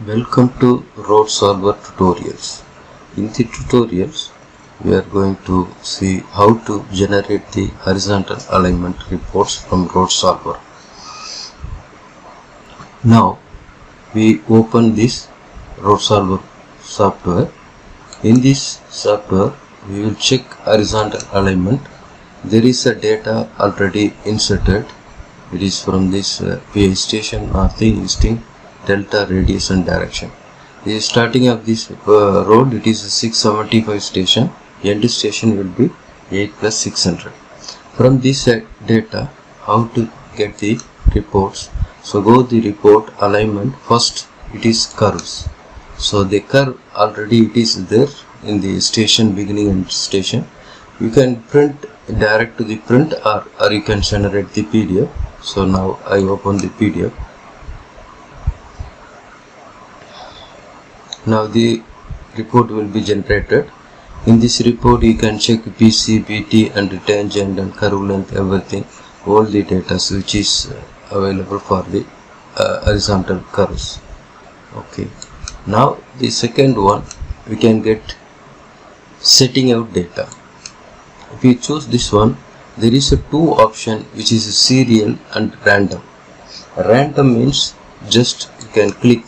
Welcome to Road Solver Tutorials. In the tutorials, we are going to see how to generate the horizontal alignment reports from Road Solver. Now, we open this Road Solver software. In this software, we will check horizontal alignment. There is a data already inserted. It is from this PI station, northing, easting, delta, radius and direction. The starting of this road, it is a 675 station. End station will be 8 plus 600. From this data, how to get the reports? So go the report alignment. First it is curves. So the curve already it is there in the station beginning and station. You can print direct to the print or you can generate the PDF. So now I open the PDF. Now the report will be generated. In this report you can check PC, BT and tangent and curve length, everything, all the data which is available for the horizontal curves. Okay. Now the second one, we can get setting out data. If you choose this one, there is a two option which is serial and random. Random means just you can click,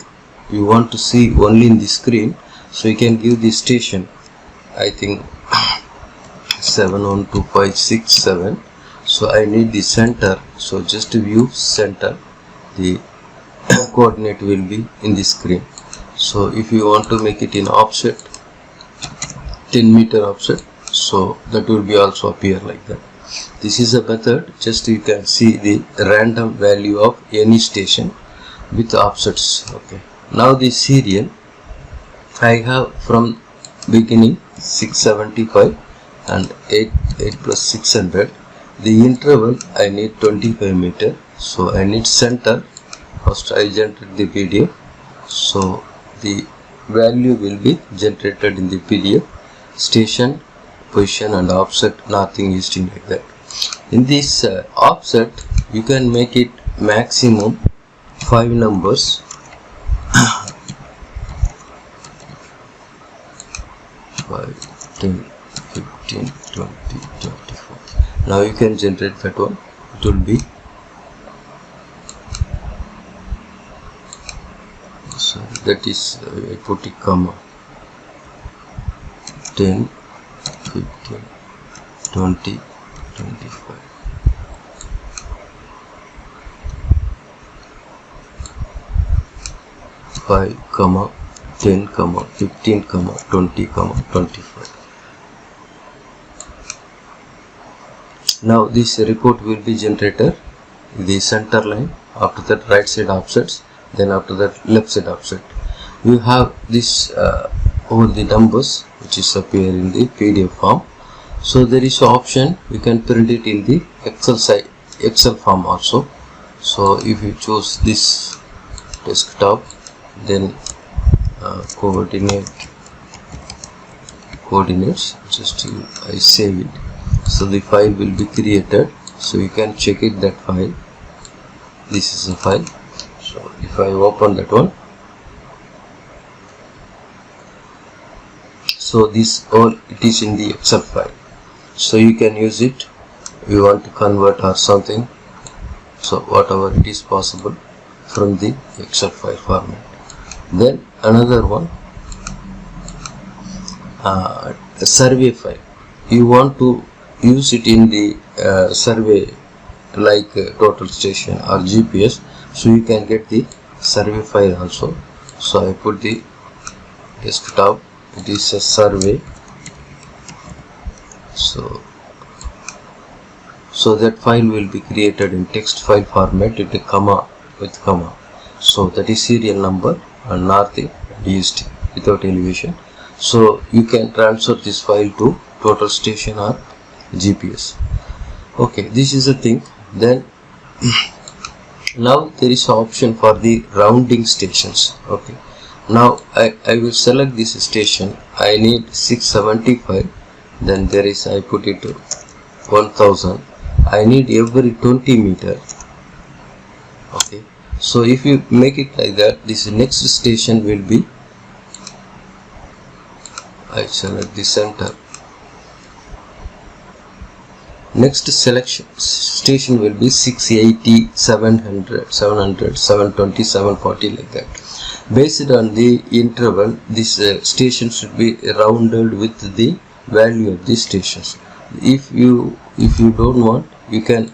you want to see only in the screen, so you can give the station, I think 71257. So I need the center, so just view center, the coordinate will be in the screen. So if you want to make it in offset, 10 meter offset, so that will be also appear like that. This is a method, just you can see the random value of any station with offsets. Okay. Now the serial, I have from beginning 675 and 8 plus 600. The interval I need 25 meter. So I need center. First I generate the PDF. So the value will be generated in the PDF. Station, position and offset, nothing easting like that. In this offset, you can make it maximum 5 numbers. 5, 10, 15, 20, 24. Now you can generate that one. It will be, so that is I put a comma, 10, 15, 20, 25. Five, 10, 15, 20, 25. Now this report will be generated in the center line, after that right side offsets, then after that left side offset. You have this all the numbers which is appear in the PDF form. So there is an option, you can print it in the Excel form also. So if you choose this desktop, then coordinates, just I save it. So the file will be created, so you can check it, that file. This is a file. So if I open that one, so this all it is in the Excel file. So you can use it. You want to convert or something, so whatever it is possible from the Excel file format. Then another one, a survey file. You want to use it in the survey like total station or GPS, so you can get the survey file also. So I put the desktop, it is a survey. So that file will be created in text file format with a comma. So that is serial number and northing and east without elevation. So you can transfer this file to total station or GPS. Okay, this is the thing. Then now there is an option for the rounding stations. Okay, now I will select this station. I need 675. Then there is, I put it to 1000. I need every 20 meter. Okay, So if you make it like that, this next station will be, I select the center. Next selection station will be 680, 700, 700, 720, 740, like that. Based on the interval, this station should be rounded with the value of the stations. If you don't want, you can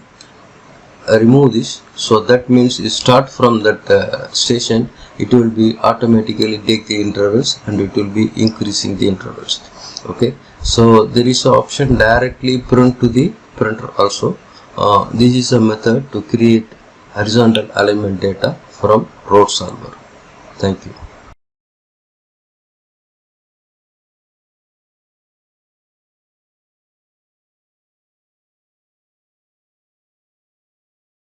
remove this. So that means you start from that station, it will be automatically take the intervals and it will be increasing the intervals. Okay, so there is an option directly print to the printer also. This is a method to create horizontal alignment data from road solver. Thank you.